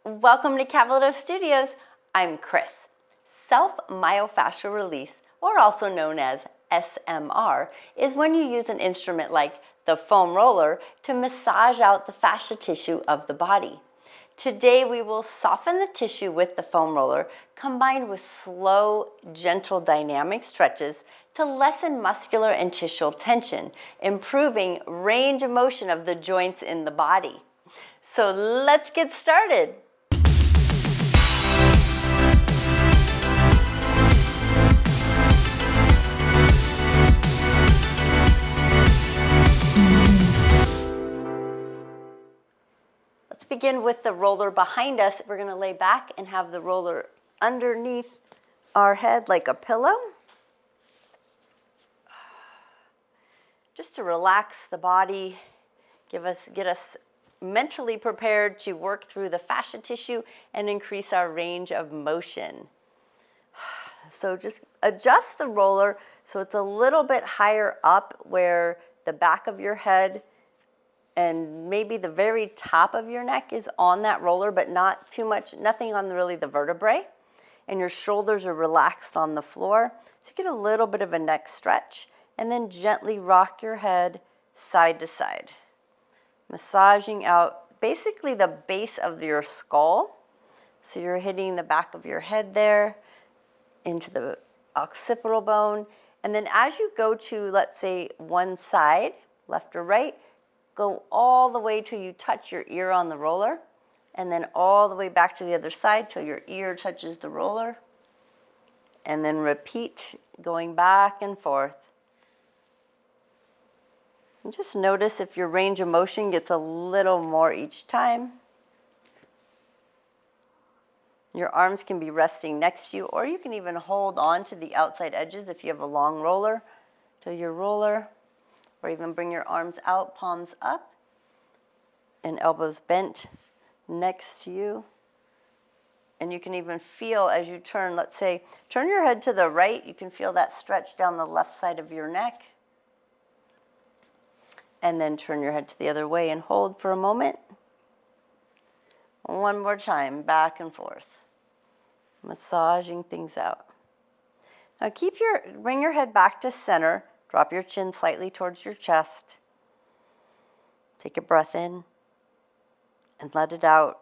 Welcome to Capitol Studios. I'm Chris. Self-Myofascial Release, or also known as SMR, is when you use an instrument like the foam roller to massage out the fascia tissue of the body. Today we will soften the tissue with the foam roller combined with slow, gentle dynamic stretches to lessen muscular and tissual tension, improving range of motion of the joints in the body. So let's get started. Let's begin with the roller behind us. We're going to lay back and have the roller underneath our head like a pillow. Just to relax the body, get us mentally prepared to work through the fascia tissue and increase our range of motion. So just adjust the roller so it's a little bit higher up where the back of your head and maybe the very top of your neck is on that roller, but not too much, nothing on really the vertebrae. And your shoulders are relaxed on the floor. So you get a little bit of a neck stretch. And then gently rock your head side to side, massaging out basically the base of your skull. So you're hitting the back of your head there into the occipital bone. And then as you go to, let's say, one side, left or right, go all the way till you touch your ear on the roller, and then all the way back to the other side till your ear touches the roller. And then repeat, going back and forth. And just notice if your range of motion gets a little more each time. Your arms can be resting next to you, or you can even hold on to the outside edges if you have a long roller to your roller, or even bring your arms out, palms up, and elbows bent next to you. And you can even feel as you turn, let's say, turn your head to the right, you can feel that stretch down the left side of your neck. And then turn your head to the other way and hold for a moment. One more time, back and forth. Massaging things out. Now bring your head back to center. Drop your chin slightly towards your chest. Take a breath in and let it out.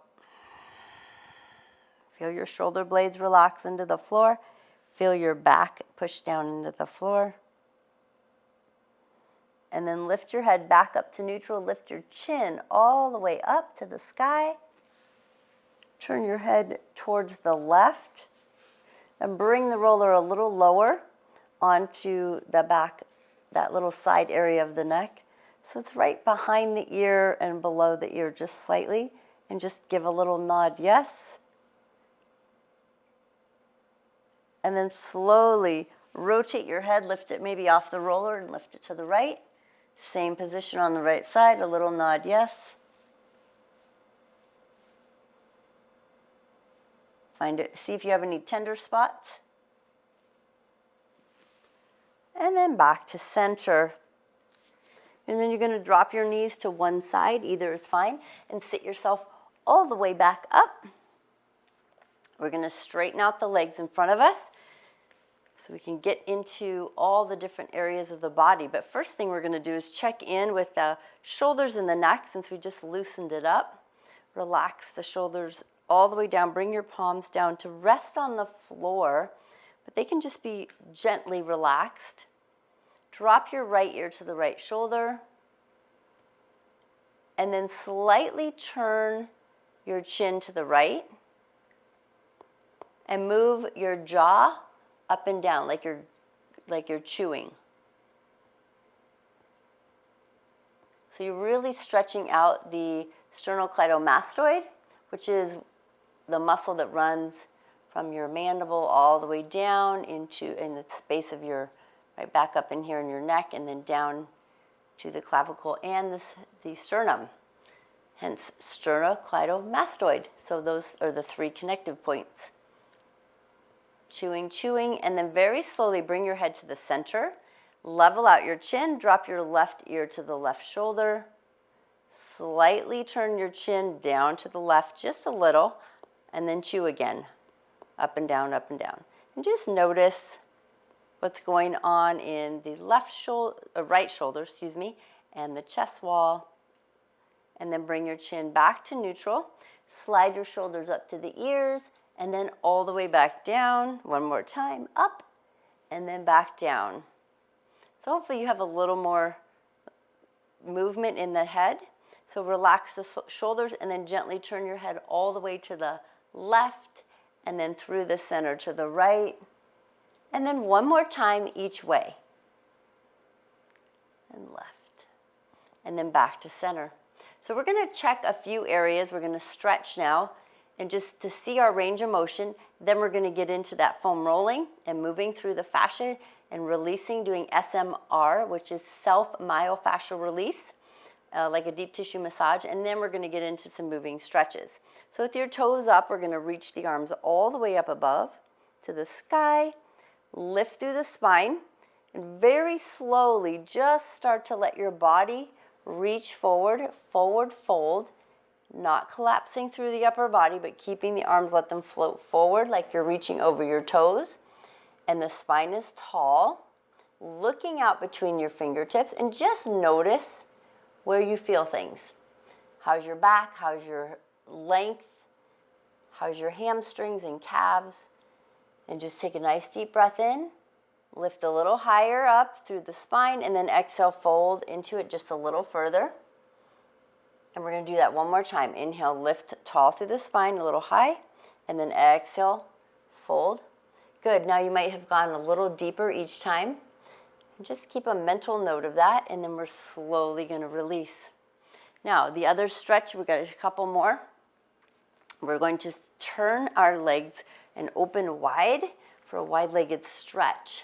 Feel your shoulder blades relax into the floor. Feel your back push down into the floor. And then lift your head back up to neutral. Lift your chin all the way up to the sky. Turn your head towards the left. And bring the roller a little lower onto the back, that little side area of the neck. So it's right behind the ear and below the ear just slightly. And just give a little nod, yes. And then slowly rotate your head, lift it maybe off the roller and lift it to the right. Same position on the right side, a little nod, yes. See if you have any tender spots. And then back to center. And then you're going to drop your knees to one side, either is fine, and sit yourself all the way back up. We're going to straighten out the legs in front of us so we can get into all the different areas of the body. But first thing we're going to do is check in with the shoulders and the neck since we just loosened it up. Relax the shoulders all the way down. Bring your palms down to rest on the floor, but they can just be gently relaxed. Drop your right ear to the right shoulder, and then slightly turn your chin to the right, and move your jaw up and down like you're chewing. So you're really stretching out the sternocleidomastoid, which is the muscle that runs from your mandible all the way down in the space of your, right back up in here in your neck, and then down to the clavicle and the sternum. Hence sternocleidomastoid. So those are the three connective points. Chewing, chewing, and then very slowly bring your head to the center. Level out your chin, drop your left ear to the left shoulder. slightly turn your chin down to the left just a little, and then chew again, up and down, up and down. And just notice what's going on in the right shoulder, and the chest wall. And then bring your chin back to neutral. Slide your shoulders up to the ears, and then all the way back down. One more time, up, and then back down. So hopefully you have a little more movement in the head. So relax the shoulders, and then gently turn your head all the way to the left, and then through the center to the right. And then one more time each way. And left. And then back to center. So we're going to check a few areas. We're going to stretch now, and just to see our range of motion. Then we're going to get into that foam rolling and moving through the fascia and releasing, doing SMR, which is Self-Myofascial Release, like a deep tissue massage. And then we're going to get into some moving stretches. So with your toes up, we're going to reach the arms all the way up above to the sky. Lift through the spine, and very slowly just start to let your body reach forward, forward fold, not collapsing through the upper body, but keeping the arms, let them float forward like you're reaching over your toes. And the spine is tall, looking out between your fingertips, and just notice where you feel things. How's your back? How's your length? How's your hamstrings and calves? And just take a nice deep breath in, lift a little higher up through the spine, and then exhale, fold into it just a little further. And we're going to do that one more time. Inhale, lift tall through the spine, a little high, and then exhale, fold. Good. Now you might have gone a little deeper each time. And just keep a mental note of that, and then we're slowly going to release. Now, the other stretch, we've got a couple more. We're going to turn our legs and open wide for a wide-legged stretch.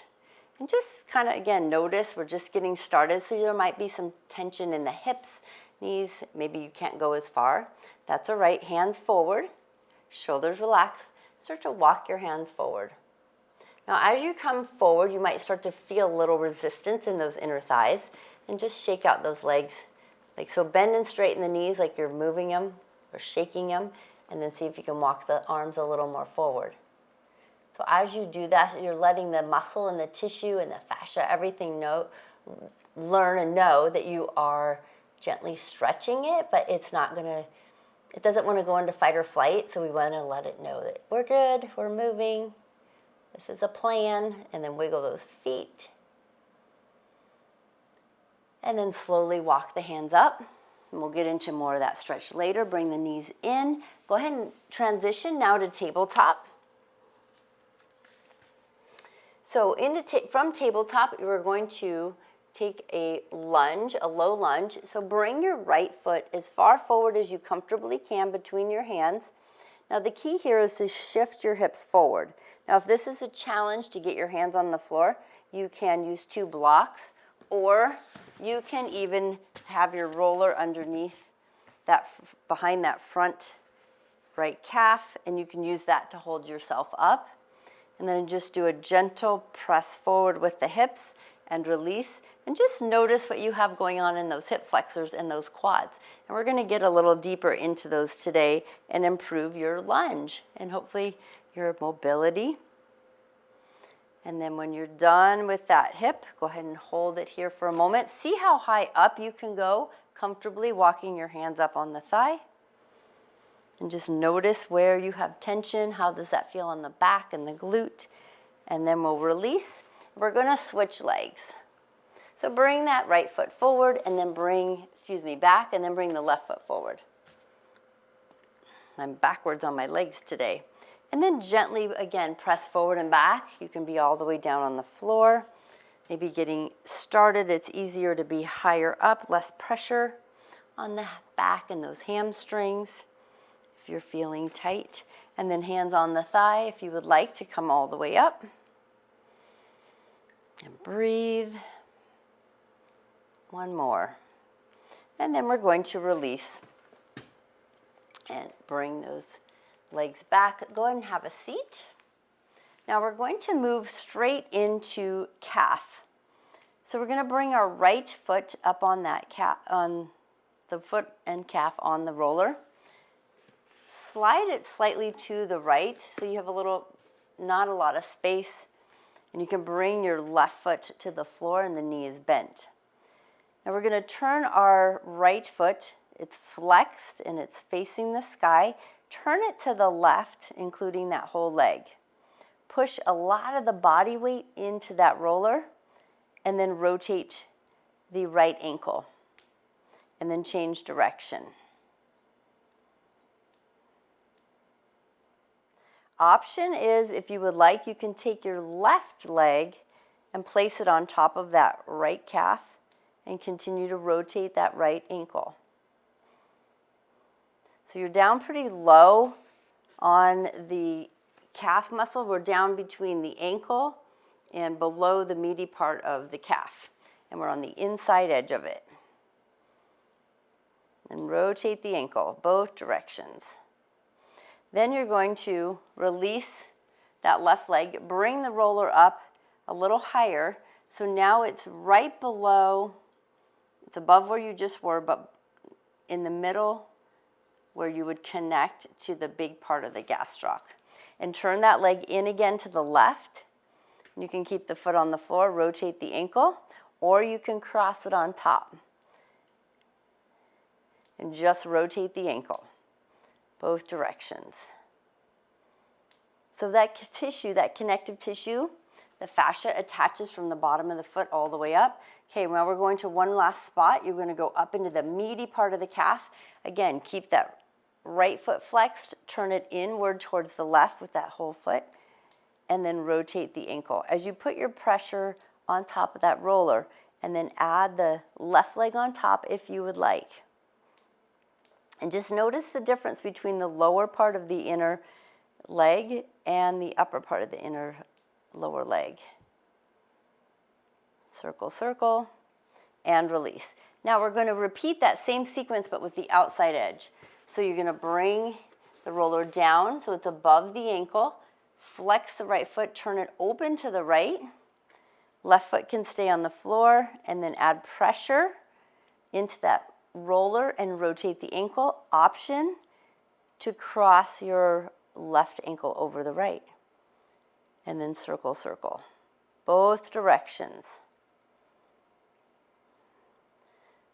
And just kind of, again, notice we're just getting started, so there might be some tension in the hips, knees. Maybe you can't go as far. That's all right. Hands forward, shoulders relaxed. Start to walk your hands forward. Now, as you come forward, you might start to feel a little resistance in those inner thighs, and just shake out those legs. Like so, bend and straighten the knees like you're moving them or shaking them, and then see if you can walk the arms a little more forward. So as you do that, you're letting the muscle and the tissue and the fascia, everything learn and know that you are gently stretching it, but it doesn't want to go into fight or flight, so we want to let it know that we're good, we're moving, this is a plan, and then wiggle those feet. And then slowly walk the hands up. And we'll get into more of that stretch later. Bring the knees in. Go ahead and transition now to tabletop. So from tabletop, we're going to take a lunge, a low lunge. So bring your right foot as far forward as you comfortably can between your hands. Now the key here is to shift your hips forward. Now if this is a challenge to get your hands on the floor, you can use 2 blocks, or you can even have your roller underneath that, behind that front right calf, and you can use that to hold yourself up. And then just do a gentle press forward with the hips and release. And just notice what you have going on in those hip flexors and those quads. And we're going to get a little deeper into those today and improve your lunge and hopefully your mobility. And then when you're done with that hip, go ahead and hold it here for a moment. See how high up you can go, comfortably walking your hands up on the thigh. And just notice where you have tension. How does that feel on the back and the glute? And then we'll release. We're going to switch legs. So bring that right foot forward, and then back, and then bring the left foot forward. I'm backwards on my legs today. And then gently, again, press forward and back. You can be all the way down on the floor. Maybe getting started, it's easier to be higher up, less pressure on the back and those hamstrings if you're feeling tight. And then hands on the thigh if you would like to come all the way up. And breathe. One more. And then we're going to release and bring those legs back. Go ahead and have a seat. Now we're going to move straight into calf. So we're going to bring our right foot up on that calf, the foot and calf on the roller. Slide it slightly to the right so you have not a lot of space, and you can bring your left foot to the floor and the knee is bent. Now we're going to turn our right foot, it's flexed and it's facing the sky. Turn it to the left, including that whole leg. Push a lot of the body weight into that roller and then rotate the right ankle and then change direction. Option is, if you would like, you can take your left leg and place it on top of that right calf and continue to rotate that right ankle. So you're down pretty low on the calf muscle. We're down between the ankle and below the meaty part of the calf. And we're on the inside edge of it. And rotate the ankle, both directions. Then you're going to release that left leg, bring the roller up a little higher. So now it's right below, it's above where you just were, but in the middle where you would connect to the big part of the gastroc. And turn that leg in again to the left. You can keep the foot on the floor, rotate the ankle, or you can cross it on top. And just rotate the ankle, both directions. So that tissue, that connective tissue, the fascia attaches from the bottom of the foot all the way up. Okay, now we're going to one last spot. You're going to go up into the meaty part of the calf. Again, keep that right foot flexed, turn it inward towards the left with that whole foot, and then rotate the ankle. As you put your pressure on top of that roller, and then add the left leg on top if you would like. And just notice the difference between the lower part of the inner leg and the upper part of the inner lower leg. Circle, circle, and release. Now we're going to repeat that same sequence but with the outside edge. So you're going to bring the roller down so it's above the ankle, flex the right foot, turn it open to the right. Left foot can stay on the floor, and then add pressure into that roller and rotate the ankle. Option to cross your left ankle over the right. And then circle, circle. Both directions.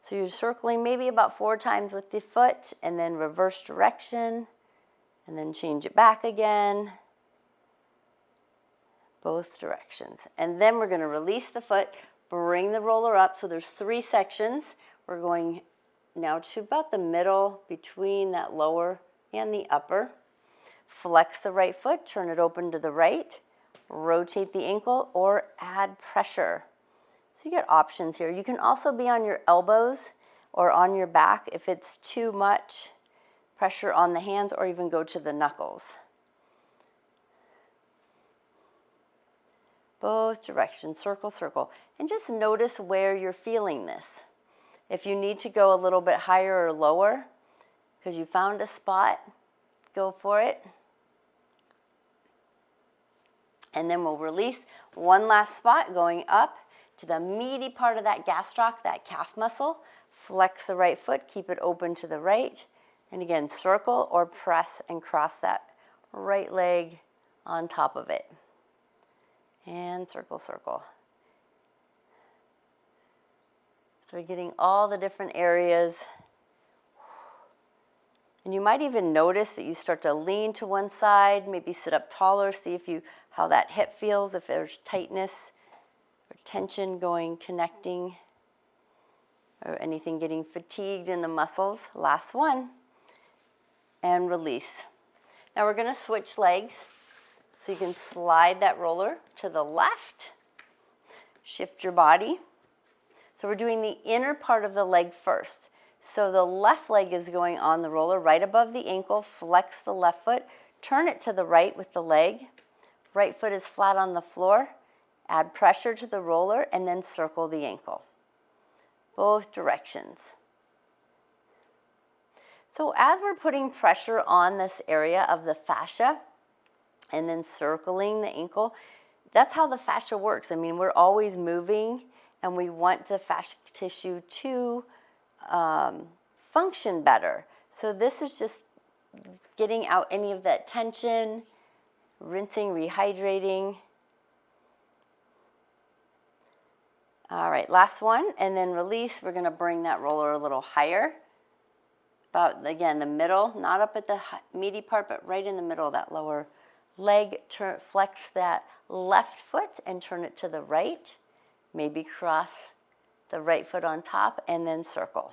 So you're circling maybe about 4 times with the foot, and then reverse direction, and then change it back again. Both directions. And then we're going to release the foot, bring the roller up. So there's 3 sections. We're going now to about the middle between that lower and the upper. Flex the right foot, turn it open to the right, rotate the ankle, or add pressure. So you get options here. You can also be on your elbows or on your back if it's too much pressure on the hands, or even go to the knuckles. Both directions, circle, circle. And just notice where you're feeling this. If you need to go a little bit higher or lower, because you found a spot, go for it. And then we'll release one last spot, going up to the meaty part of that gastroc, that calf muscle. Flex the right foot, keep it open to the right. And again, circle or press and cross that right leg on top of it. And circle, circle. So we're getting all the different areas. And you might even notice that you start to lean to one side, maybe sit up taller, see how that hip feels, if there's tightness or tension connecting, or anything getting fatigued in the muscles. Last one. And release. Now we're going to switch legs. So you can slide that roller to the left, shift your body. So we're doing the inner part of the leg first. So the left leg is going on the roller right above the ankle, flex the left foot, turn it to the right with the leg. Right foot is flat on the floor, add pressure to the roller, and then circle the ankle. Both directions. So as we're putting pressure on this area of the fascia, and then circling the ankle, that's how the fascia works. I mean, we're always moving, and we want the fascia tissue to function better. So this is just getting out any of that tension, rinsing, rehydrating. All right, last one, and then release. We're going to bring that roller a little higher. About, again, the middle, not up at the meaty part, but right in the middle of that lower leg. Flex that left foot and turn it to the right. Maybe cross the right foot on top and then circle.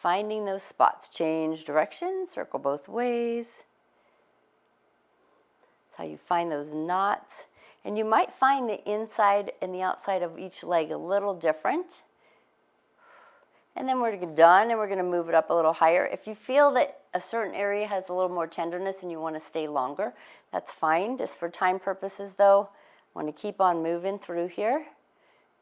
Finding those spots. Change direction, circle both ways. That's how you find those knots. And you might find the inside and the outside of each leg a little different. And then we're done, and we're going to move it up a little higher. If you feel that a certain area has a little more tenderness and you want to stay longer, that's fine. Just for time purposes, though, I want to keep on moving through here.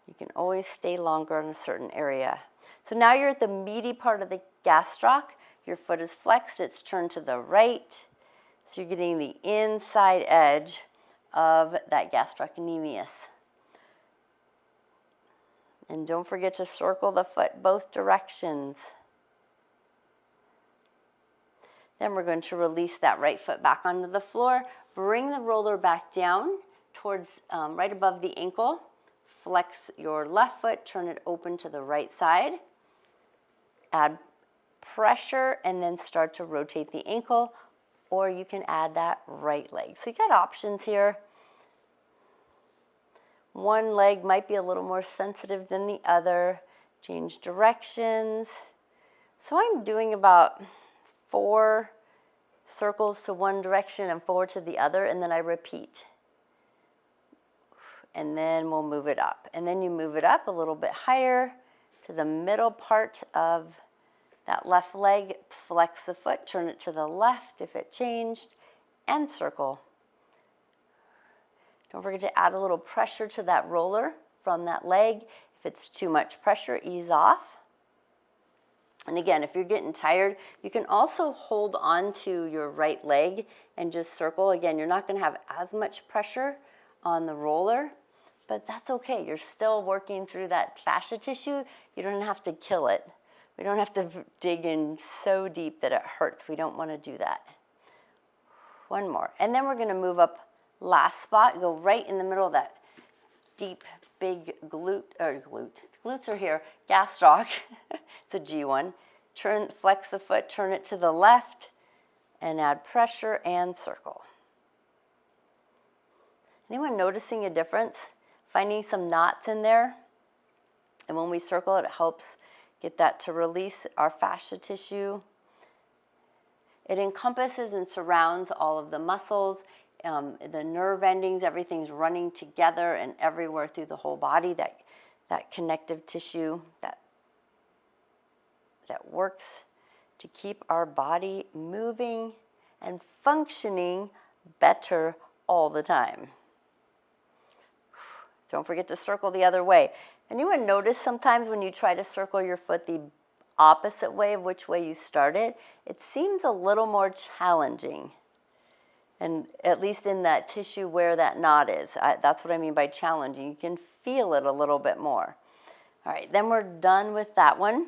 You can always stay longer on a certain area. So now you're at the meaty part of the gastroc. Your foot is flexed. It's turned to the right. So you're getting the inside edge of that gastrocnemius. And don't forget to circle the foot both directions. Then we're going to release that right foot back onto the floor. Bring the roller back down towards right above the ankle. Flex your left foot, turn it open to the right side. Add pressure and then start to rotate the ankle, or you can add that right leg. So you got options here. One leg might be a little more sensitive than the other. Change directions. So I'm doing about 4 circles to one direction and 4 to the other, and then I repeat. And then we'll move it up. And then you move it up a little bit higher to the middle part of that left leg. Flex the foot, turn it to the left if it changed, and circle. Don't forget to add a little pressure to that roller from that leg. If it's too much pressure, ease off. And again, if you're getting tired, you can also hold on to your right leg and just circle. Again, you're not going to have as much pressure on the roller, but that's okay. You're still working through that fascia tissue. You don't have to kill it. We don't have to dig in so deep that it hurts. We don't want to do that. One more. And then we're going to move up. Last spot, go right in the middle of that deep, big glute. Glutes are here. Gastroc. It's a G one. Flex the foot, turn it to the left, and add pressure and circle. Anyone noticing a difference? Finding some knots in there? And when we circle, it helps get that to release our fascia tissue. It encompasses and surrounds all of the muscles. The nerve endings, everything's running together and everywhere through the whole body, that connective tissue that works to keep our body moving and functioning better all the time. Don't forget to circle the other way. Anyone notice sometimes when you try to circle your foot the opposite way of which way you started, it seems a little more challenging? And at least in that tissue where that knot is. That's what I mean by challenging. You can feel it a little bit more. All right, then we're done with that one.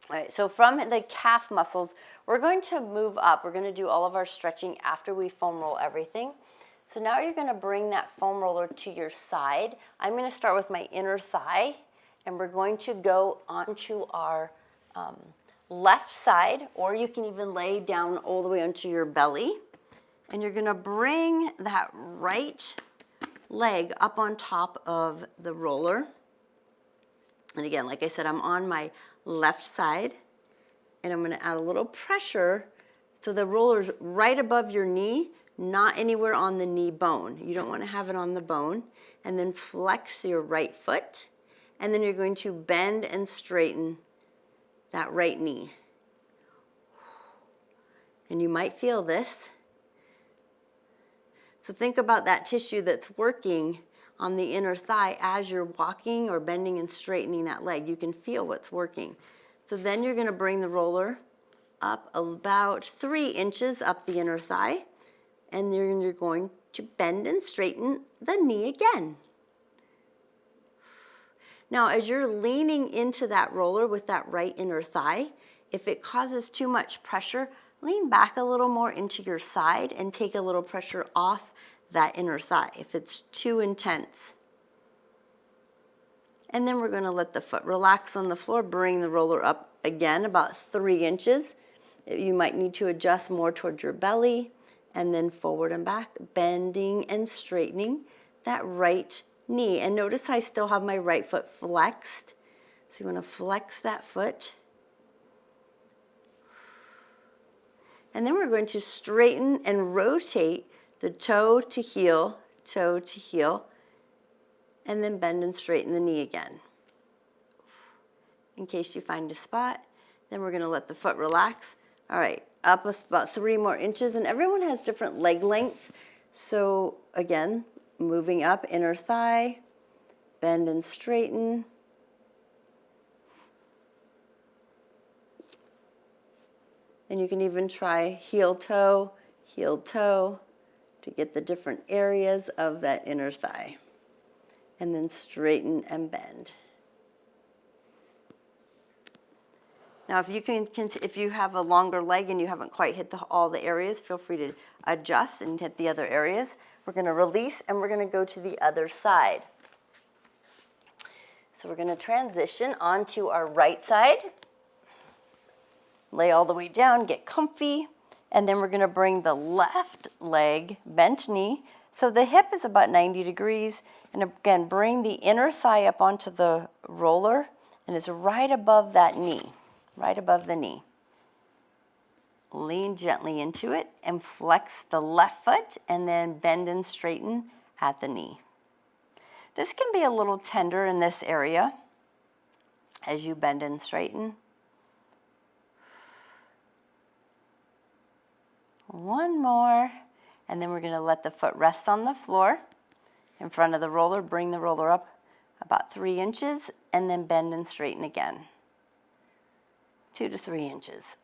All right, so from the calf muscles, we're going to move up. We're going to do all of our stretching after we foam roll everything. So now you're going to bring that foam roller to your side. I'm going to start with my inner thigh, and we're going to go onto our left side, or you can even lay down all the way onto your belly. And you're going to bring that right leg up on top of the roller. And again, like I said, I'm on my left side. And I'm going to add a little pressure so the roller's right above your knee, not anywhere on the knee bone. You don't want to have it on the bone. And then flex your right foot. And then you're going to bend and straighten that right knee. And you might feel this. So think about that tissue that's working on the inner thigh as you're walking or bending and straightening that leg. You can feel what's working. So then you're going to bring the roller up about 3 inches up the inner thigh, and then you're going to bend and straighten the knee again. Now, as you're leaning into that roller with that right inner thigh, if it causes too much pressure, lean back a little more into your side and take a little pressure off that inner thigh if it's too intense. And then we're going to let the foot relax on the floor, bring the roller up again about 3 inches. You might need to adjust more towards your belly, and then forward and back, bending and straightening that right knee. And notice I still have my right foot flexed. So you want to flex that foot. And then we're going to straighten and rotate the toe to heel, and then bend and straighten the knee again. In case you find a spot, then we're going to let the foot relax. All right, up about 3 more inches, and everyone has different leg length. So again, moving up, inner thigh, bend and straighten. And you can even try heel toe to get the different areas of that inner thigh. And then straighten and bend. Now, if you have a longer leg and you haven't quite hit all the areas, feel free to adjust and hit the other areas. We're going to release, and we're going to go to the other side. So we're going to transition onto our right side. Lay all the way down, get comfy, and then we're going to bring the left leg, bent knee. So the hip is about 90 degrees, and again, bring the inner thigh up onto the roller, and it's right above that knee, right above the knee. Lean gently into it and flex the left foot, and then bend and straighten at the knee. This can be a little tender in this area as you bend and straighten. One more, and then we're going to let the foot rest on the floor in front of the roller. Bring the roller up about 3 inches, and then bend and straighten again. 2 to 3 inches.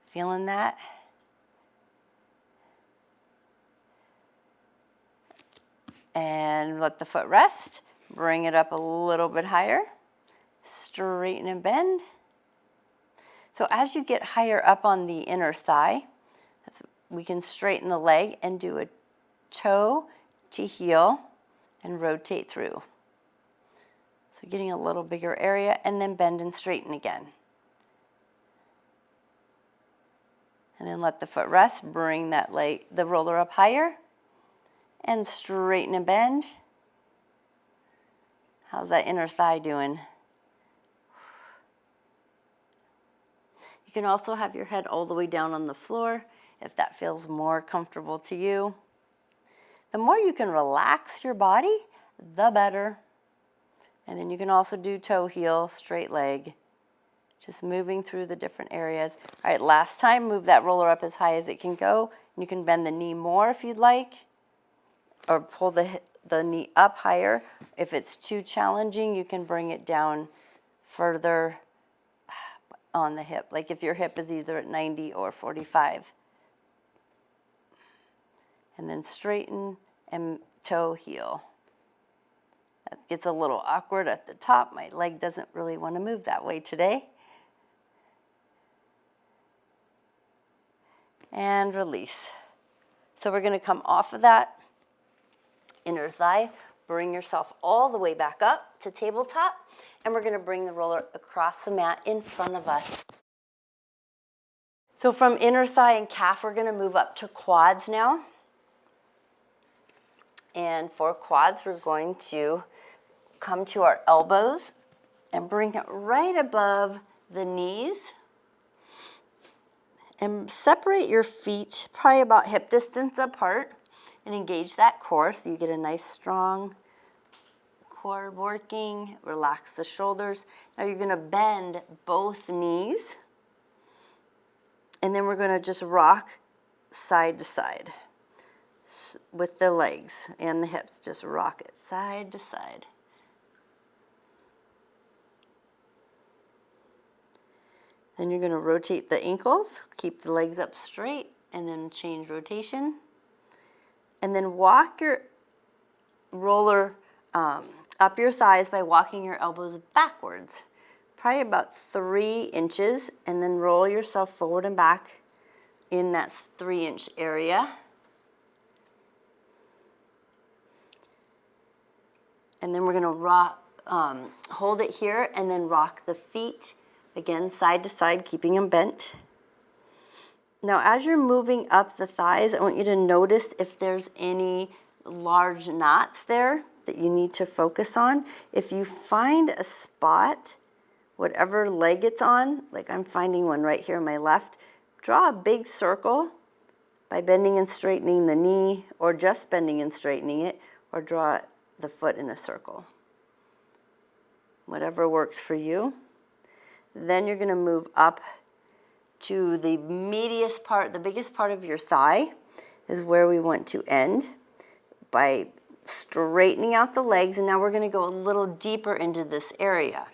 Feeling that? And let the foot rest. Bring it up a little bit higher. Straighten and bend. So as you get higher up on the inner thigh, we can straighten the leg and do a toe to heel and rotate through. So getting a little bigger area, and then bend and straighten again. And then let the foot rest, bring that the roller up higher, and straighten and bend. How's that inner thigh doing? You can also have your head all the way down on the floor if that feels more comfortable to you. The more you can relax your body, the better. And then you can also do toe heel, straight leg, just moving through the different areas. All right, last time, move that roller up as high as it can go. And you can bend the knee more if you'd like, or pull the knee up higher. If it's too challenging, you can bring it down further on the hip, like if your hip is either at 90 or 45. And then straighten and toe heel. That gets a little awkward at the top. My leg doesn't really want to move that way today. And release. So we're going to come off of that inner thigh, bring yourself all the way back up to tabletop, and we're going to bring the roller across the mat in front of us. So from inner thigh and calf, we're going to move up to quads now. And for quads, we're going to come to our elbows and bring it right above the knees. And separate your feet probably about hip distance apart and engage that core so you get a nice strong core working. Relax the shoulders. Now you're going to bend both knees, and then we're going to just rock side to side with the legs and the hips. Just rock it side to side. Then you're going to rotate the ankles, keep the legs up straight, and then change rotation. And then walk your roller up your thighs by walking your elbows backwards, probably about 3 inches, and then roll yourself forward and back in that 3-inch area. And then we're going to rock, hold it here and then rock the feet, again, side to side, keeping them bent. Now, as you're moving up the thighs, I want you to notice if there's any large knots there that you need to focus on. If you find a spot, whatever leg it's on, like I'm finding one right here on my left, draw a big circle by bending and straightening the knee, or just bending and straightening it, or draw the foot in a circle. Whatever works for you. Then you're going to move up to the medius part, the biggest part of your thigh is where we want to end, by straightening out the legs. And now we're going to go a little deeper into this area.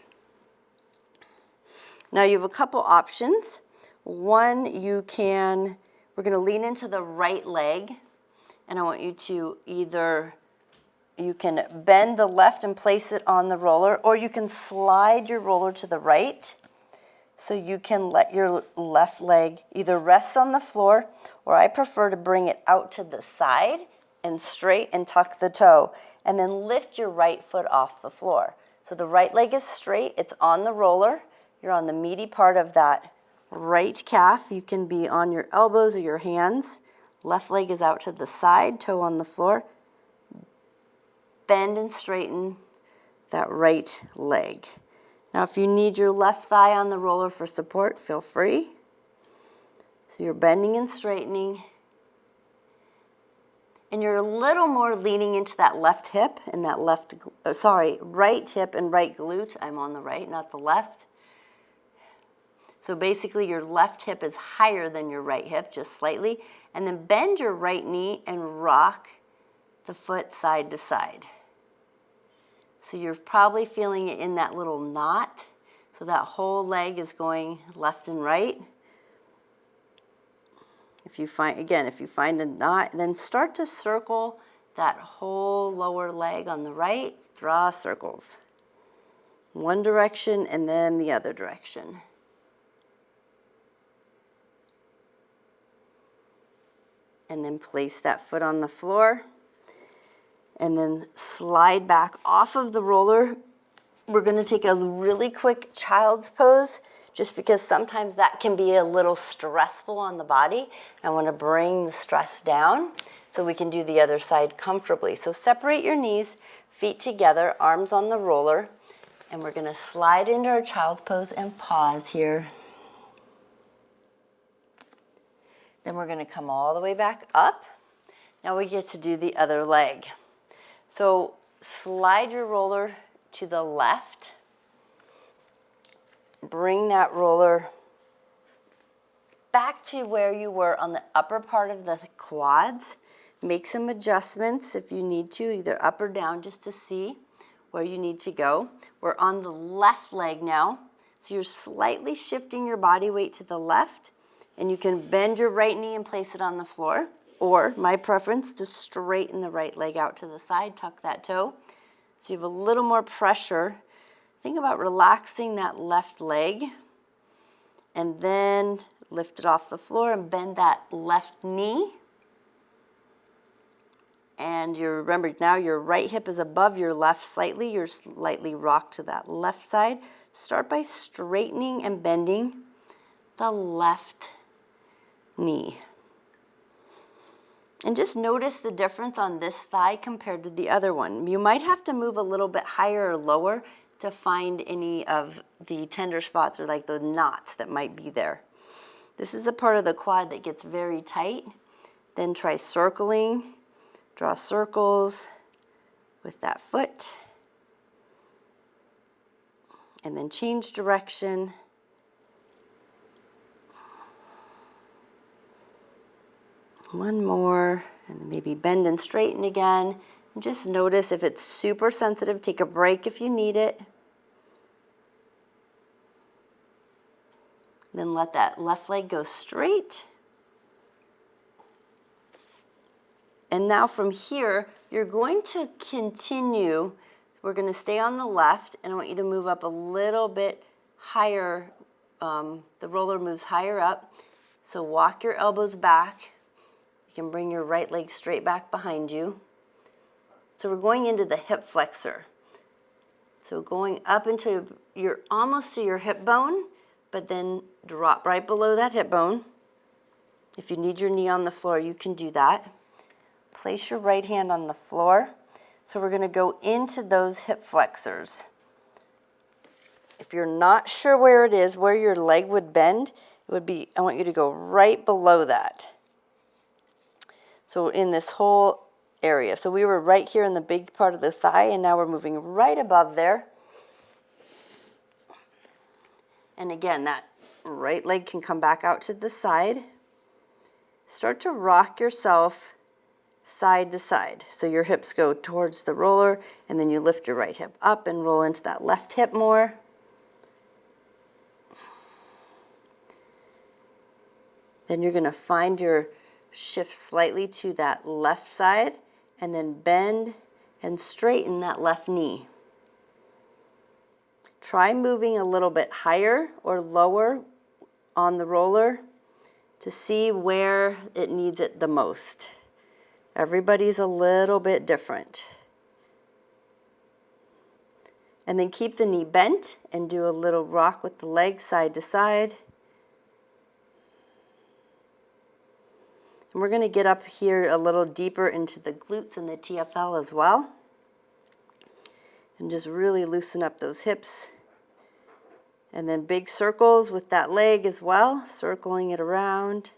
Now you have a couple options. One, we're going to lean into the right leg, and I want you to you can bend the left and place it on the roller, or you can slide your roller to the right, so you can let your left leg either rest on the floor, or I prefer to bring it out to the side and straight and tuck the toe, and then lift your right foot off the floor. So the right leg is straight, it's on the roller, you're on the meaty part of that right calf. You can be on your elbows or your hands. Left leg is out to the side, toe on the floor. Bend and straighten that right leg. Now, if you need your left thigh on the roller for support, feel free. So you're bending and straightening. And you're a little more leaning into that left hip and that right hip and right glute. I'm on the right, not the left. So basically your left hip is higher than your right hip, just slightly. And then bend your right knee and rock the foot side to side. So you're probably feeling it in that little knot. So that whole leg is going left and right. If you find a knot, then start to circle that whole lower leg on the right. Draw circles. One direction and then the other direction. And then place that foot on the floor. And then slide back off of the roller. We're going to take a really quick child's pose, just because sometimes that can be a little stressful on the body. I want to bring the stress down so we can do the other side comfortably. So separate your knees, feet together, arms on the roller, and we're going to slide into our child's pose and pause here. Then we're going to come all the way back up. Now we get to do the other leg. So slide your roller to the left. Bring that roller back to where you were on the upper part of the quads. Make some adjustments if you need to, either up or down, just to see where you need to go. We're on the left leg now. So you're slightly shifting your body weight to the left, and you can bend your right knee and place it on the floor. Or, my preference, to straighten the right leg out to the side, tuck that toe. So you have a little more pressure. Think about relaxing that left leg, and then lift it off the floor and bend that left knee. And remember, now your right hip is above your left slightly. You're slightly rocked to that left side. Start by straightening and bending the left knee. And just notice the difference on this thigh compared to the other one. You might have to move a little bit higher or lower to find any of the tender spots or like the knots that might be there. This is a part of the quad that gets very tight. Then try circling. Draw circles with that foot. And then change direction. One more, and then maybe bend and straighten again. And just notice if it's super sensitive, take a break if you need it. Then let that left leg go straight. And now from here, you're going to continue We're going to stay on the left, and I want you to move up a little bit higher. The roller moves higher up. So walk your elbows back. You can bring your right leg straight back behind you. So we're going into the hip flexor. So going up into almost to your hip bone, but then drop right below that hip bone. If you need your knee on the floor, you can do that. Place your right hand on the floor. So we're going to go into those hip flexors. If you're not sure where it is, where your leg would bend, it would be, I want you to go right below that. So in this whole area. So we were right here in the big part of the thigh, and now we're moving right above there. And again, that right leg can come back out to the side. Start to rock yourself side to side. So your hips go towards the roller, and then you lift your right hip up and roll into that left hip more. Then you're going to find your shift slightly to that left side, and then bend and straighten that left knee. Try moving a little bit higher or lower on the roller to see where it needs it the most. Everybody's a little bit different. And then keep the knee bent and do a little rock with the leg side to side. And we're going to get up here a little deeper into the glutes and the TFL as well. And just really loosen up those hips. And then big circles with that leg as well, circling it around.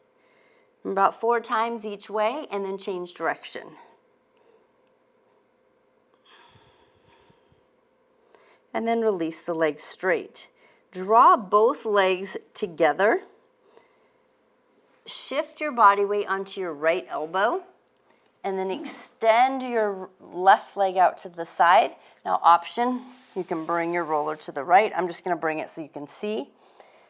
About 4 times each way, and then change direction. And then release the legs straight. Draw both legs together. Shift your body weight onto your right elbow, and then extend your left leg out to the side. Now option, you can bring your roller to the right. I'm just going to bring it so you can see.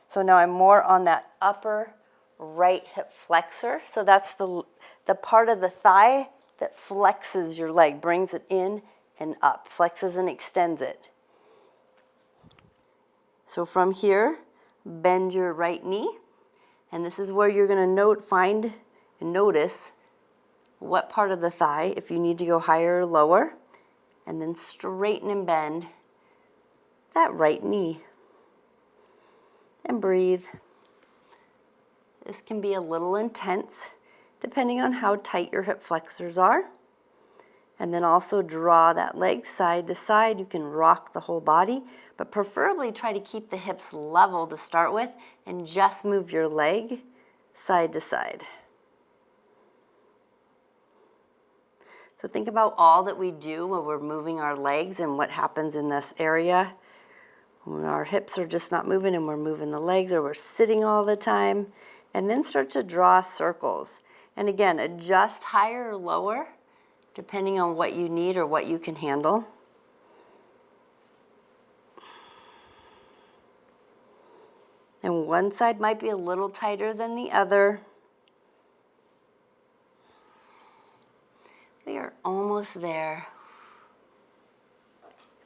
So now I'm more on that upper right hip flexor. So that's the part of the thigh that flexes your leg, brings it in and up, flexes and extends it. So from here, bend your right knee, and this is where you're going to find and notice what part of the thigh, if you need to go higher or lower, and then straighten and bend that right knee. And breathe. This can be a little intense depending on how tight your hip flexors are. And then also draw that leg side to side. You can rock the whole body, but preferably try to keep the hips level to start with and just move your leg side to side. So think about all that we do when we're moving our legs and what happens in this area. When our hips are just not moving and we're moving the legs, or we're sitting all the time. And then start to draw circles. And again, adjust higher or lower depending on what you need or what you can handle. And one side might be a little tighter than the other. We are almost there.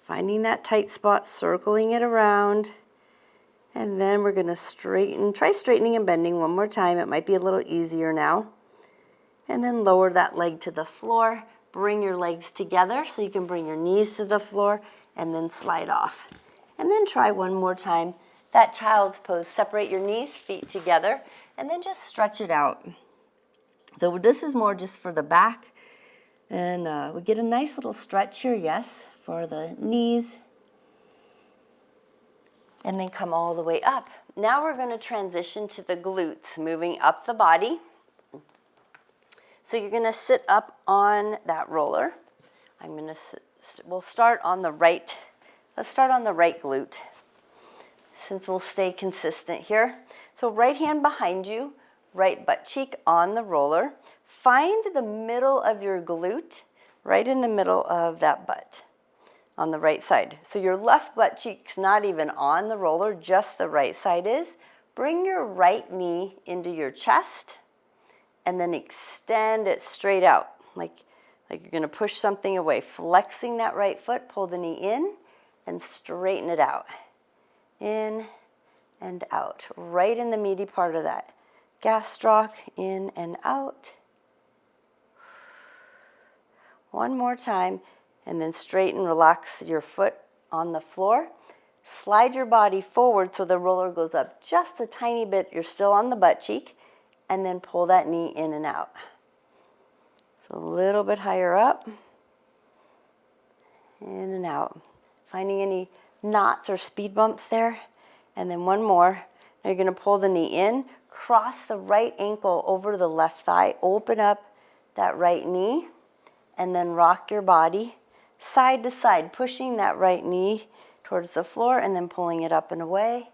Finding that tight spot, circling it around. And then we're going to straighten, try straightening and bending one more time. It might be a little easier now. And then lower that leg to the floor. Bring your legs together so you can bring your knees to the floor and then slide off. And then try one more time that child's pose. Separate your knees, feet together, and then just stretch it out. So this is more just for the back. And we get a nice little stretch here, yes, for the knees. And then come all the way up. Now we're going to transition to the glutes, moving up the body. So you're going to sit up on that roller. We'll start on the right. Let's start on the right glute, since we'll stay consistent here. So right hand behind you, right butt cheek on the roller. Find the middle of your glute, right in the middle of that butt. On the right side. So your left butt cheek's not even on the roller, just the right side is. Bring your right knee into your chest and then extend it straight out, like like you're going to push something away. Flexing that right foot, pull the knee in and straighten it out. In and out, right in the meaty part of that gastroc, in and out. One more time, and then straighten, relax your foot on the floor. Slide your body forward so the roller goes up just a tiny bit. You're still on the butt cheek, and then pull that knee in and out. So a little bit higher up, in and out. Finding any knots or speed bumps there, and then one more. Now you're going to pull the knee in, cross the right ankle over the left thigh, open up that right knee, and then rock your body side to side, pushing that right knee towards the floor and then pulling it up and away.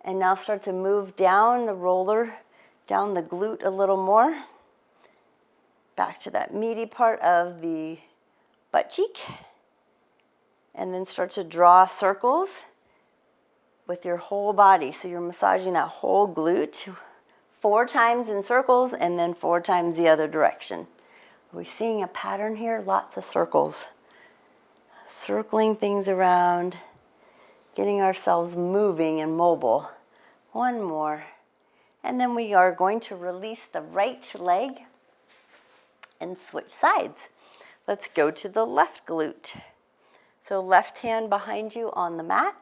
And now start to move down the roller, down the glute a little more, back to that meaty part of the butt cheek, and then start to draw circles with your whole body. So you're massaging that whole glute 4 times in circles and then 4 times the other direction. Are we seeing a pattern here? Lots of circles. Circling things around, getting ourselves moving and mobile. One more. And then we are going to release the right leg and switch sides. Let's go to the left glute. So left hand behind you on the mat.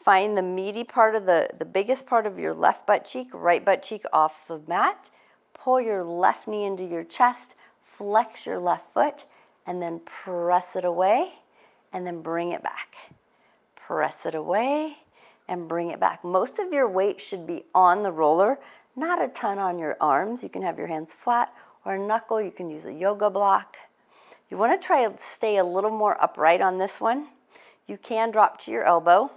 Find the meaty part of the biggest part of your left butt cheek, right butt cheek off the mat. Pull your left knee into your chest, flex your left foot, and then press it away, and then bring it back. Press it away, and bring it back. Most of your weight should be on the roller, not a ton on your arms. You can have your hands flat, or a knuckle. You can use a yoga block. You want to try to stay a little more upright on this one. You can drop to your elbow,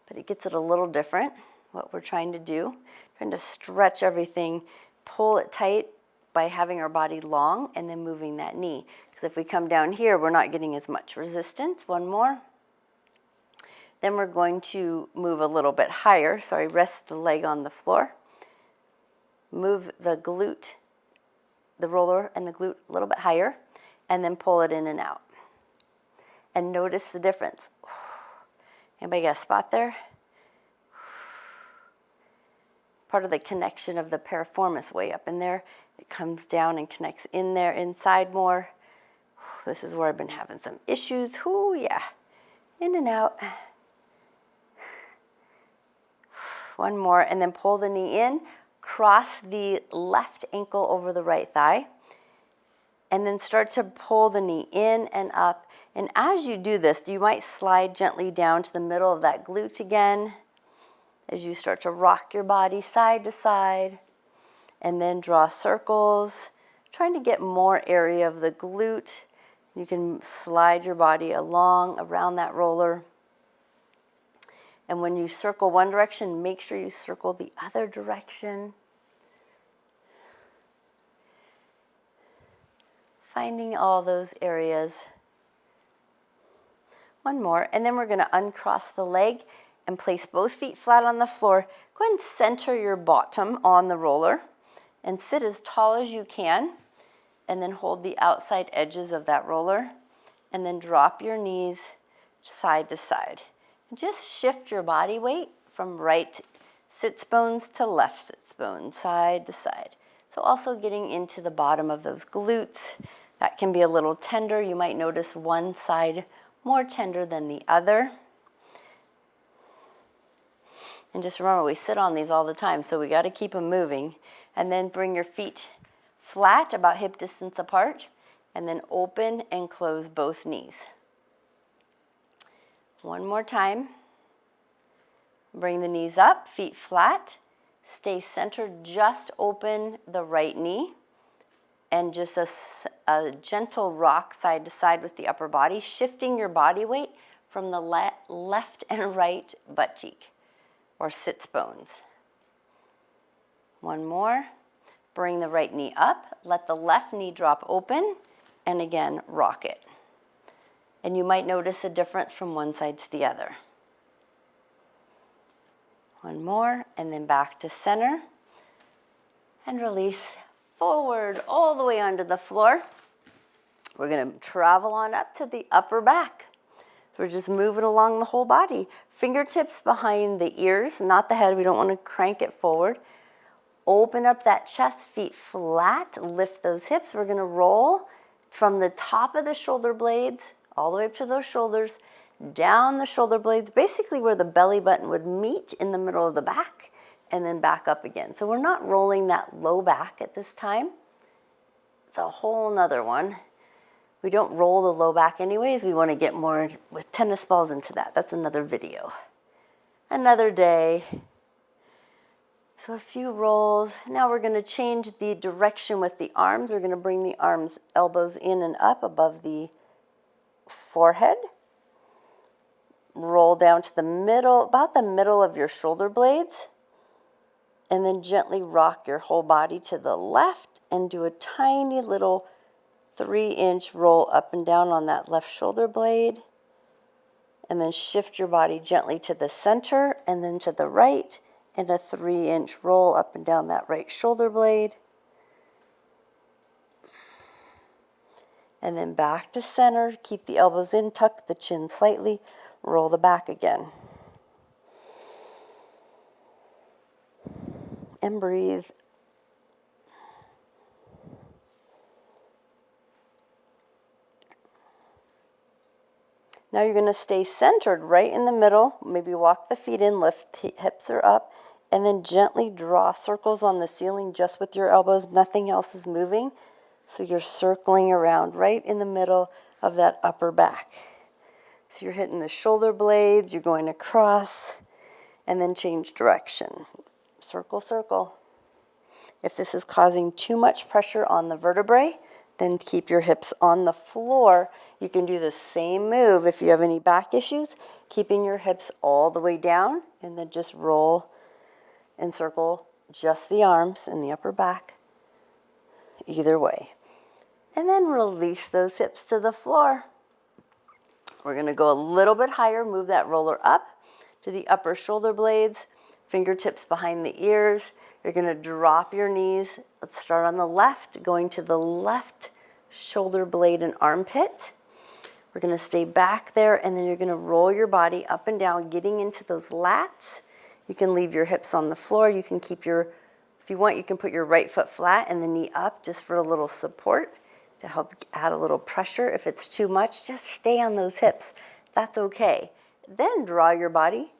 but it gets it a little different, what we're trying to do. Trying to stretch everything, pull it tight by having our body long and then moving that knee. Because if we come down here, we're not getting as much resistance. One more. Then we're going to move a little bit higher. Sorry, rest the leg on the floor. Move the glute, the roller and the glute a little bit higher, and then pull it in and out. And notice the difference. Anybody got a spot there? Part of the connection of the piriformis way up in there. It comes down and connects in there, inside more. This is where I've been having some issues. Ooh, yeah. In and out. One more, and then pull the knee in. Cross the left ankle over the right thigh. And then start to pull the knee in and up. And as you do this, you might slide gently down to the middle of that glute again as you start to rock your body side to side. And then draw circles, trying to get more area of the glute. You can slide your body along around that roller. And when you circle one direction, make sure you circle the other direction. Finding all those areas. One more, and then we're going to uncross the leg and place both feet flat on the floor. Go ahead and center your bottom on the roller and sit as tall as you can, and then hold the outside edges of that roller, and then drop your knees side to side. And just shift your body weight from right sits bones to left sits bones, side to side. So also getting into the bottom of those glutes. That can be a little tender. You might notice one side more tender than the other. And just remember, we sit on these all the time, so we got to keep them moving. And then bring your feet flat, about hip distance apart, and then open and close both knees. One more time. Bring the knees up, feet flat. Stay centered, just open the right knee. And just a gentle rock side to side with the upper body, shifting your body weight from the left and right butt cheek, or sits bones. One more. Bring the right knee up, let the left knee drop open, and again, rock it. And you might notice a difference from one side to the other. One more, and then back to center. And release forward all the way onto the floor. We're going to travel on up to the upper back. So we're just moving along the whole body. Fingertips behind the ears, not the head. We don't want to crank it forward. Open up that chest, feet flat, lift those hips. We're going to roll from the top of the shoulder blades all the way up to those shoulders, down the shoulder blades, basically where the belly button would meet in the middle of the back, and then back up again. So we're not rolling that low back at this time. It's a whole nother one. We don't roll the low back anyways. We want to get more with tennis balls into that. That's another video. Another day. So a few rolls. Now we're going to change the direction with the arms. We're going to bring the arms, elbows in and up above the forehead. Roll down to the middle, about the middle of your shoulder blades. And then gently rock your whole body to the left and do a tiny little 3-inch roll up and down on that left shoulder blade. And then shift your body gently to the center and then to the right. And a 3-inch roll up and down that right shoulder blade. And then back to center. Keep the elbows in, tuck the chin slightly, roll the back again. And breathe. Now you're going to stay centered right in the middle. Maybe walk the feet in, lift hips are up. And then gently draw circles on the ceiling just with your elbows. Nothing else is moving. So you're circling around right in the middle of that upper back. So you're hitting the shoulder blades. You're going across. And then change direction. Circle, circle. If this is causing too much pressure on the vertebrae, then keep your hips on the floor. You can do the same move if you have any back issues, keeping your hips all the way down. And then just roll and circle just the arms and the upper back, either way. And then release those hips to the floor. We're going to go a little bit higher, move that roller up to the upper shoulder blades, fingertips behind the ears. You're going to drop your knees. Let's start on the left, going to the left shoulder blade and armpit. We're going to stay back there, and then you're going to roll your body up and down, getting into those lats. You can leave your hips on the floor. You can keep your, if you want, you can put your right foot flat and the knee up just for a little support to help add a little pressure. If it's too much, just stay on those hips. That's okay. Then draw your body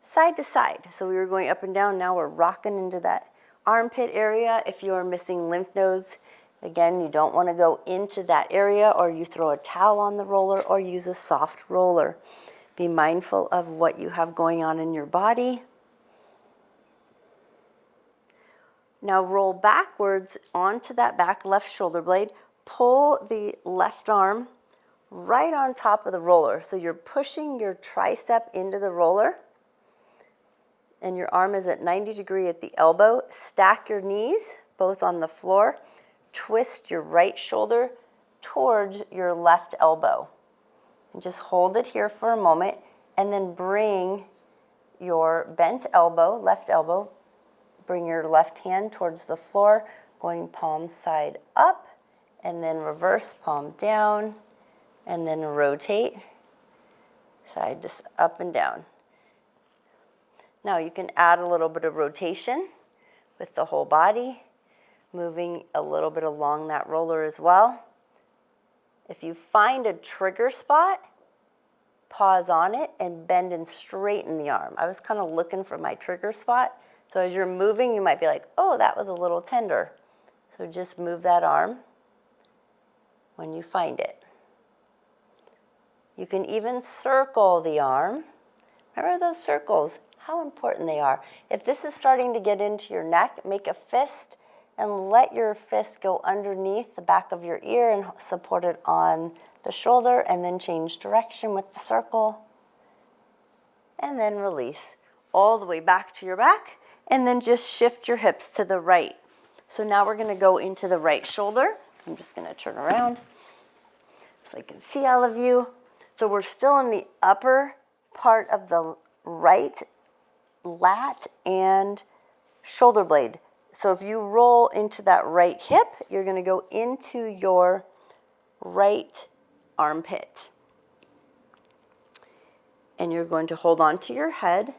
side to side. So we were going up and down. Now we're rocking into that armpit area. If you are missing lymph nodes, again, you don't want to go into that area, or you throw a towel on the roller or use a soft roller. Be mindful of what you have going on in your body. Now roll backwards onto that back left shoulder blade. Pull the left arm right on top of the roller. So you're pushing your tricep into the roller. And your arm is at 90 degrees at the elbow. Stack your knees, both on the floor. Twist your right shoulder towards your left elbow. And just hold it here for a moment. And then bring your bent elbow, left elbow, bring your left hand towards the floor, going palm side up, and then reverse palm down, and then rotate side to up and down. Now you can add a little bit of rotation with the whole body, moving a little bit along that roller as well. If you find a trigger spot, pause on it and bend and straighten the arm. I was kind of looking for my trigger spot. So as you're moving, you might be like, oh, that was a little tender. So just move that arm when you find it. You can even circle the arm. Remember those circles, how important they are. If this is starting to get into your neck, make a fist and let your fist go underneath the back of your ear and support it on the shoulder, and then change direction with the circle. And then release all the way back to your back, and then just shift your hips to the right. So now we're going to go into the right shoulder. I'm just going to turn around so I can see all of you. So we're still in the upper part of the right lat and shoulder blade. So if you roll into that right hip, you're going to go into your right armpit. And you're going to hold on to your head.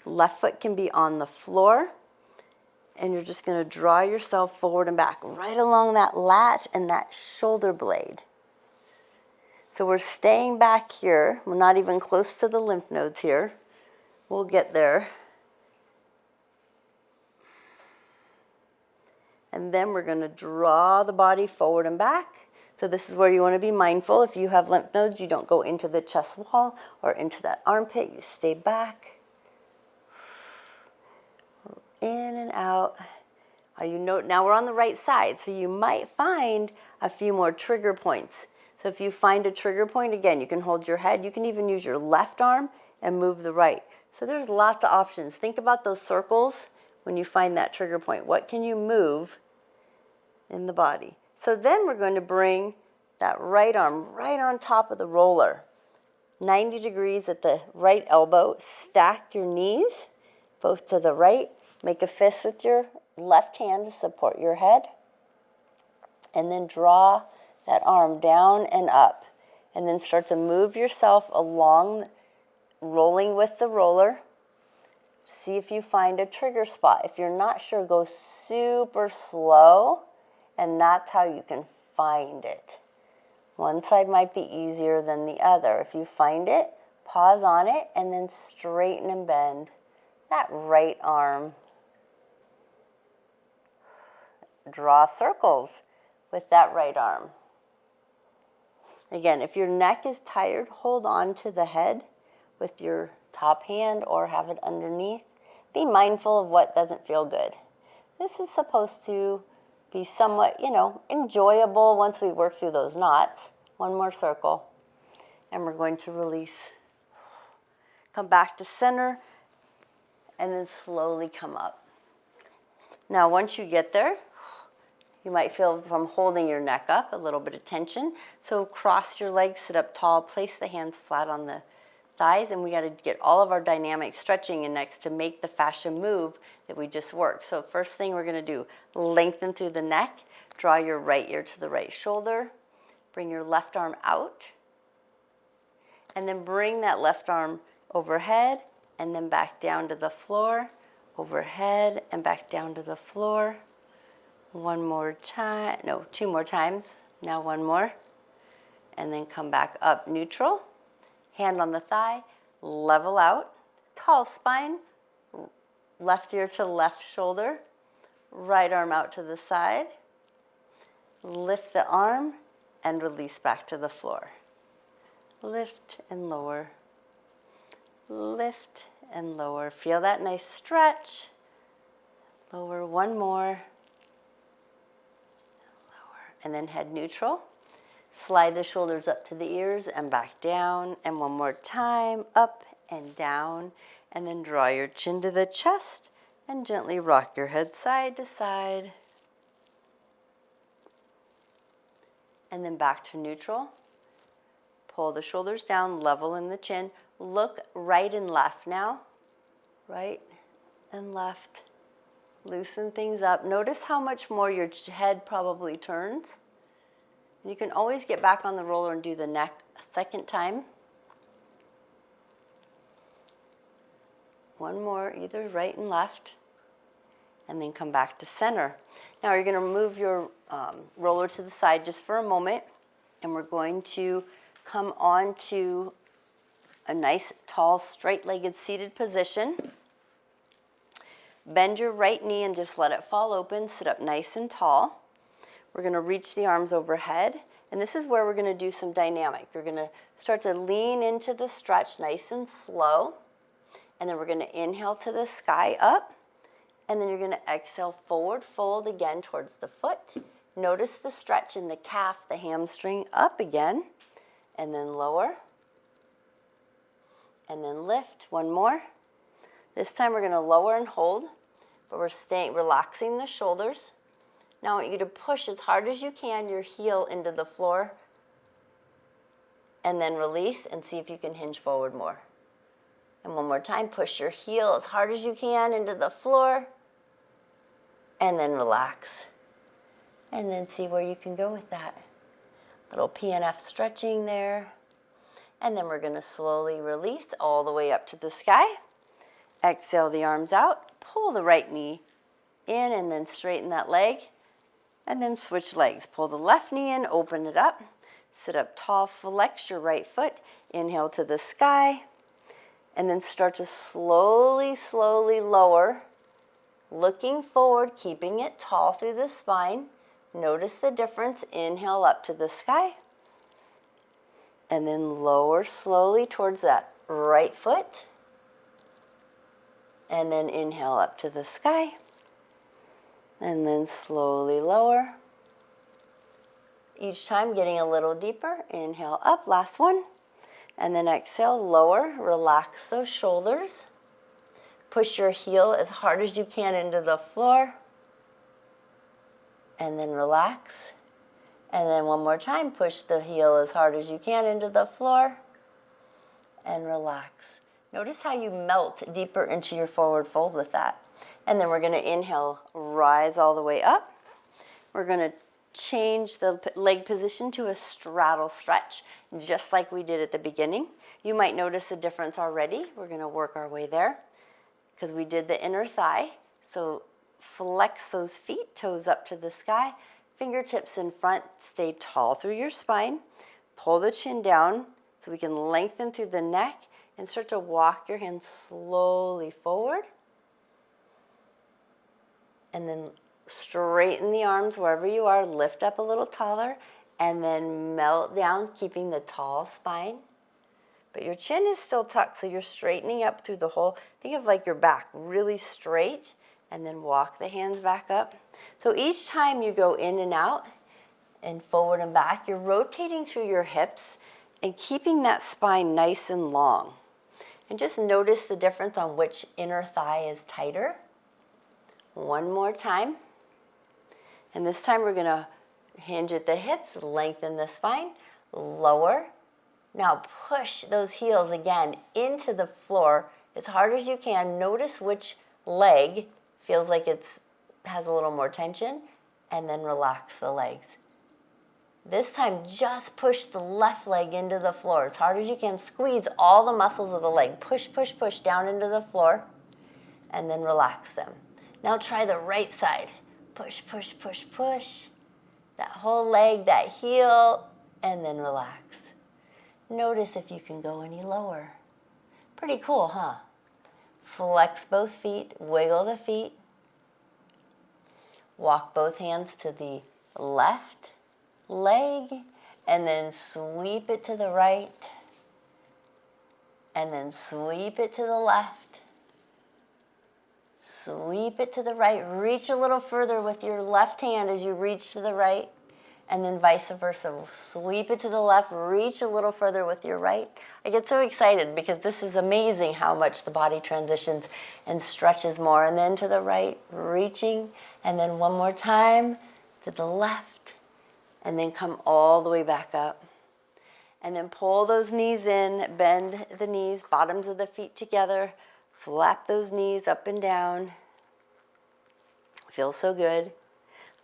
Left foot can be on the floor. And you're just going to draw yourself forward and back, right along that lat and that shoulder blade. So we're staying back here. We're not even close to the lymph nodes here. We'll get there. And then we're going to draw the body forward and back. So this is where you want to be mindful. If you have lymph nodes, you don't go into the chest wall or into that armpit. You stay back. In and out. You know, now we're on the right side, so you might find a few more trigger points. So if you find a trigger point, again, you can hold your head. You can even use your left arm and move the right. So there's lots of options. Think about those circles when you find that trigger point. What can you move in the body? So then we're going to bring that right arm right on top of the roller. 90 degrees at the right elbow. Stack your knees, both to the right. Make a fist with your left hand to support your head. And then draw that arm down and up. And then start to move yourself along, rolling with the roller. See if you find a trigger spot. If you're not sure, go super slow, and that's how you can find it. One side might be easier than the other. If you find it, pause on it, and then straighten and bend that right arm. Draw circles with that right arm. Again, if your neck is tired, hold on to the head with your top hand or have it underneath. Be mindful of what doesn't feel good. This is supposed to be somewhat, enjoyable once we work through those knots. One more circle, and we're going to release. Come back to center, and then slowly come up. Now, once you get there, you might feel from holding your neck up a little bit of tension. So cross your legs, sit up tall, place the hands flat on the thighs, and we got to get all of our dynamic stretching in next to make the fascia move that we just worked. So first thing we're going to do, lengthen through the neck, draw your right ear to the right shoulder, bring your left arm out, and then bring that left arm overhead and then back down to the floor, overhead and back down to the floor. One more time, no, two more times. Now one more. And then come back up neutral. Hand on the thigh, level out. Tall spine, left ear to left shoulder. Right arm out to the side. Lift the arm and release back to the floor. Lift and lower. Lift and lower. Feel that nice stretch. Lower, one more. And then head neutral. Slide the shoulders up to the ears and back down. And one more time, up and down. And then draw your chin to the chest and gently rock your head side to side. And then back to neutral. Pull the shoulders down, level in the chin. Look right and left now. Right and left. Loosen things up. Notice how much more your head probably turns. And you can always get back on the roller and do the neck a second time. One more, either right and left. And then come back to center. Now you're going to move your roller to the side just for a moment. And we're going to come on to a nice, tall, straight-legged seated position. Bend your right knee and just let it fall open. Sit up nice and tall. We're going to reach the arms overhead. And this is where we're going to do some dynamic. We're going to start to lean into the stretch nice and slow. And then we're going to inhale to the sky up. And then you're going to exhale, forward fold again towards the foot. Notice the stretch in the calf, the hamstring, up again. And then lower. And then lift. One more. This time we're going to lower and hold. But we're relaxing the shoulders. Now I want you to push as hard as you can your heel into the floor. And then release and see if you can hinge forward more. And one more time, push your heel as hard as you can into the floor. And then relax. And then see where you can go with that. Little PNF stretching there. And then we're going to slowly release all the way up to the sky. Exhale the arms out. Pull the right knee in and then straighten that leg. And then switch legs. Pull the left knee in, open it up. Sit up tall, flex your right foot. Inhale to the sky. And then start to slowly, slowly lower. Looking forward, keeping it tall through the spine. Notice the difference. Inhale up to the sky. And then lower slowly towards that right foot. And then inhale up to the sky. And then slowly lower. Each time getting a little deeper. Inhale up, last one. And then exhale, lower. Relax those shoulders. Push your heel as hard as you can into the floor. And then relax. And then one more time, push the heel as hard as you can into the floor. And relax. Notice how you melt deeper into your forward fold with that. And then we're going to inhale, rise all the way up. We're going to change the leg position to a straddle stretch, just like we did at the beginning. You might notice a difference already. We're going to work our way there because we did the inner thigh. So flex those feet, toes up to the sky, fingertips in front, stay tall through your spine. Pull the chin down so we can lengthen through the neck and start to walk your hands slowly forward. And then straighten the arms wherever you are, lift up a little taller, and then melt down, keeping the tall spine. But your chin is still tucked, so you're straightening up through the whole, think of like your back really straight, and then walk the hands back up. So each time you go in and out, and forward and back, you're rotating through your hips and keeping that spine nice and long. And just notice the difference on which inner thigh is tighter. One more time. And this time we're going to hinge at the hips, lengthen the spine, lower. Now push those heels again into the floor as hard as you can. Notice which leg feels like it has a little more tension, and then relax the legs. This time just push the left leg into the floor as hard as you can. Squeeze all the muscles of the leg. Push, push, push down into the floor, and then relax them. Now try the right side. Push, push, push, push. That whole leg, that heel, and then relax. Notice if you can go any lower. Pretty cool, huh? Flex both feet, wiggle the feet. Walk both hands to the left leg, and then sweep it to the right, and then sweep it to the left. Sweep it to the right. Reach a little further with your left hand as you reach to the right, and then vice versa. Sweep it to the left, reach a little further with your right. I get so excited because this is amazing how much the body transitions and stretches more. And then to the right, reaching, and then one more time to the left, and then come all the way back up. And then pull those knees in, bend the knees, bottoms of the feet together, flap those knees up and down. Feels so good,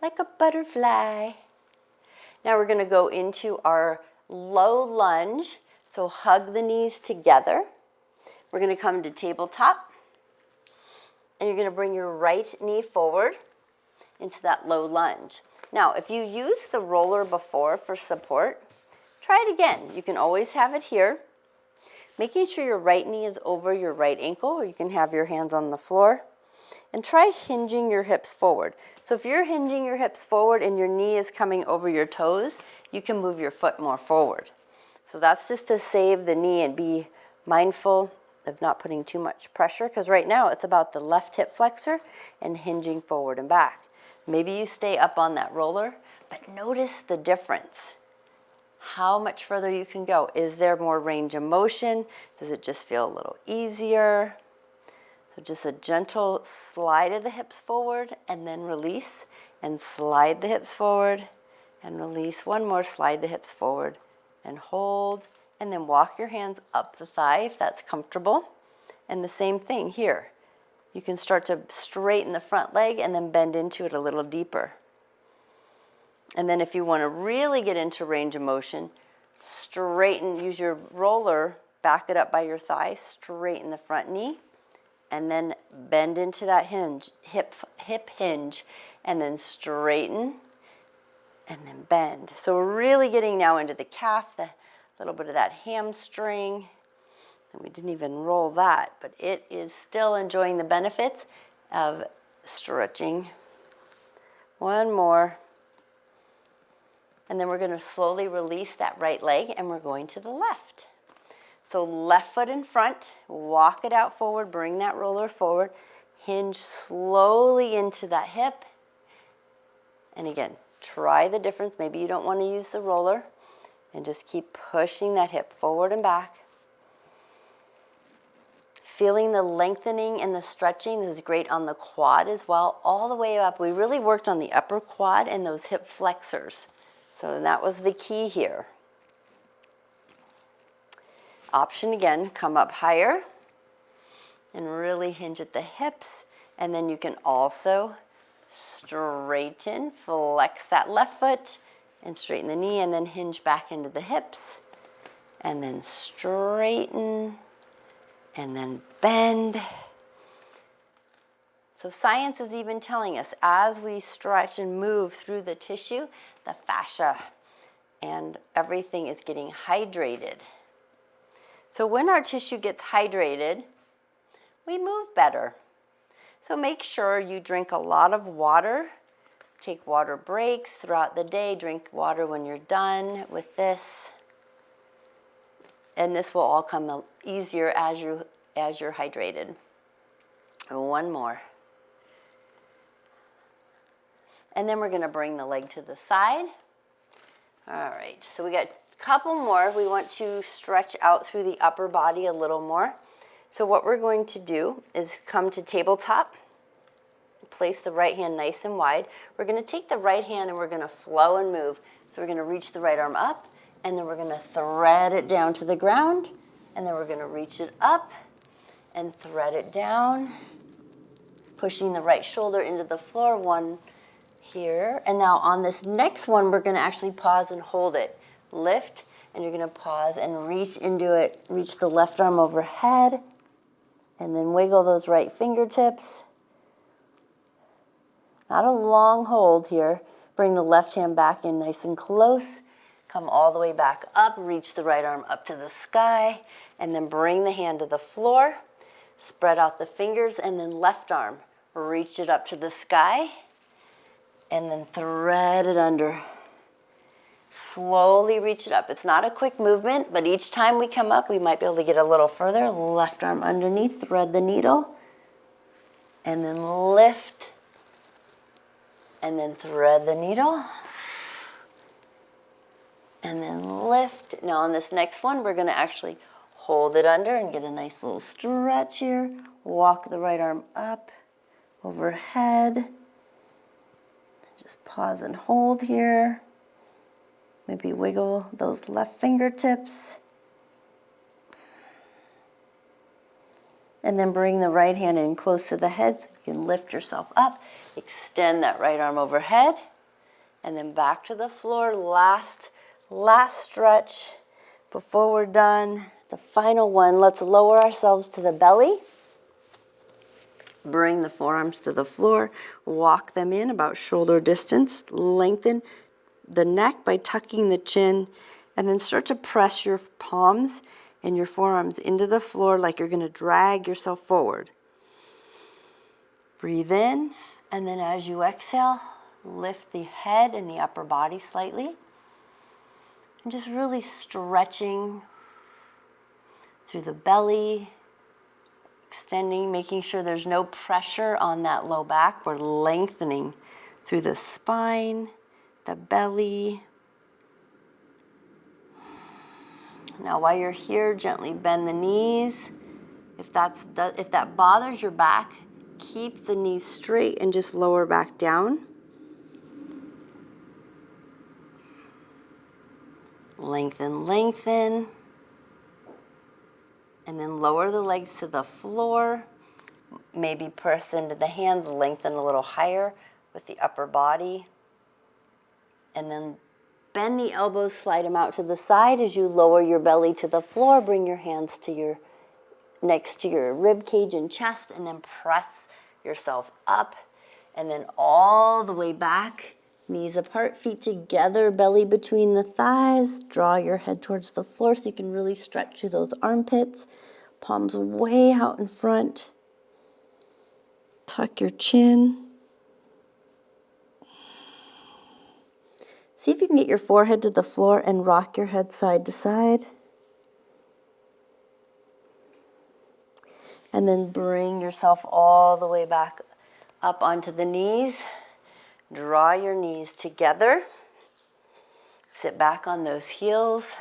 like a butterfly. Now we're going to go into our low lunge. So hug the knees together. We're going to come to tabletop. And you're going to bring your right knee forward into that low lunge. Now, if you used the roller before for support, try it again. You can always have it here. Making sure your right knee is over your right ankle, or you can have your hands on the floor. And try hinging your hips forward. So if you're hinging your hips forward and your knee is coming over your toes, you can move your foot more forward. So that's just to save the knee and be mindful of not putting too much pressure, because right now it's about the left hip flexor and hinging forward and back. Maybe you stay up on that roller, but notice the difference. How much further you can go. Is there more range of motion? Does it just feel a little easier? So just a gentle slide of the hips forward and then release, and slide the hips forward and release. One more, slide the hips forward and hold, and then walk your hands up the thigh if that's comfortable. And the same thing here. You can start to straighten the front leg and then bend into it a little deeper. And then if you want to really get into range of motion, straighten, use your roller, back it up by your thigh, straighten the front knee, and then bend into that hinge, hip hinge, and then straighten, and then bend. So we're really getting now into the calf, the little bit of that hamstring. And we didn't even roll that, but it is still enjoying the benefits of stretching. One more. And then we're going to slowly release that right leg, and we're going to the left. So left foot in front, walk it out forward, bring that roller forward, hinge slowly into that hip. And again, try the difference. Maybe you don't want to use the roller, and just keep pushing that hip forward and back. Feeling the lengthening and the stretching. This is great on the quad as well, all the way up. We really worked on the upper quad and those hip flexors. So that was the key here. Option again, come up higher and really hinge at the hips. And then you can also straighten, flex that left foot and straighten the knee, and then hinge back into the hips. And then straighten, and then bend. So science is even telling us as we stretch and move through the tissue, the fascia and everything is getting hydrated. So when our tissue gets hydrated, we move better. So make sure you drink a lot of water. Take water breaks throughout the day. Drink water when you're done with this. And this will all come easier as you're hydrated. One more. And then we're going to bring the leg to the side. All right, so we got a couple more. We want to stretch out through the upper body a little more. So what we're going to do is come to tabletop. Place the right hand nice and wide. We're going to take the right hand and we're going to flow and move. So we're going to reach the right arm up, and then we're going to thread it down to the ground, and then we're going to reach it up and thread it down, pushing the right shoulder into the floor, one here. And now on this next one, we're going to actually pause and hold it. Lift, and you're going to pause and reach into it. Reach the left arm overhead, and then wiggle those right fingertips. Not a long hold here. Bring the left hand back in nice and close. Come all the way back up. Reach the right arm up to the sky. And then bring the hand to the floor. Spread out the fingers, and then left arm. Reach it up to the sky. And then thread it under. Slowly reach it up. It's not a quick movement, but each time we come up, we might be able to get a little further. Left arm underneath. Thread the needle. And then lift. And then thread the needle. And then lift. Now on this next one, we're going to actually hold it under and get a nice little stretch here. Walk the right arm up, overhead. Just pause and hold here. Maybe wiggle those left fingertips. And then bring the right hand in close to the head so you can lift yourself up. Extend that right arm overhead. And then back to the floor. Last stretch before we're done. The final one. Let's lower ourselves to the belly. Bring the forearms to the floor. Walk them in about shoulder distance. Lengthen the neck by tucking the chin. And then start to press your palms and your forearms into the floor like you're going to drag yourself forward. Breathe in, and then as you exhale, lift the head and the upper body slightly. And just really stretching through the belly, extending, making sure there's no pressure on that low back. We're lengthening through the spine, the belly. Now while you're here, gently bend the knees. If that bothers your back, keep the knees straight and just lower back down. Lengthen, lengthen. And then lower the legs to the floor. Maybe press into the hands, lengthen a little higher with the upper body. And then bend the elbows, slide them out to the side as you lower your belly to the floor. Bring your hands to next to your rib cage and chest, and then press yourself up. And then all the way back, knees apart, feet together, belly between the thighs. Draw your head towards the floor so you can really stretch through those armpits. Palms way out in front. Tuck your chin. See if you can get your forehead to the floor and rock your head side to side. And then bring yourself all the way back up onto the knees. Draw your knees together. Sit back on those heels.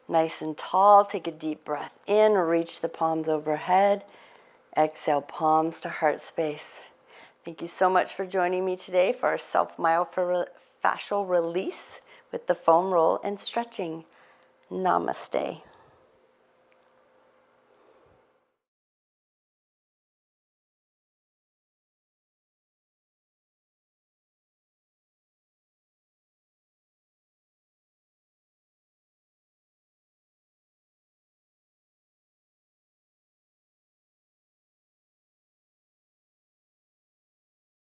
Nice and tall. Take a deep breath in. Reach the palms overhead. Exhale, palms to heart space. Thank you so much for joining me today for our self-myofascial release with the foam roll and stretching. Namaste.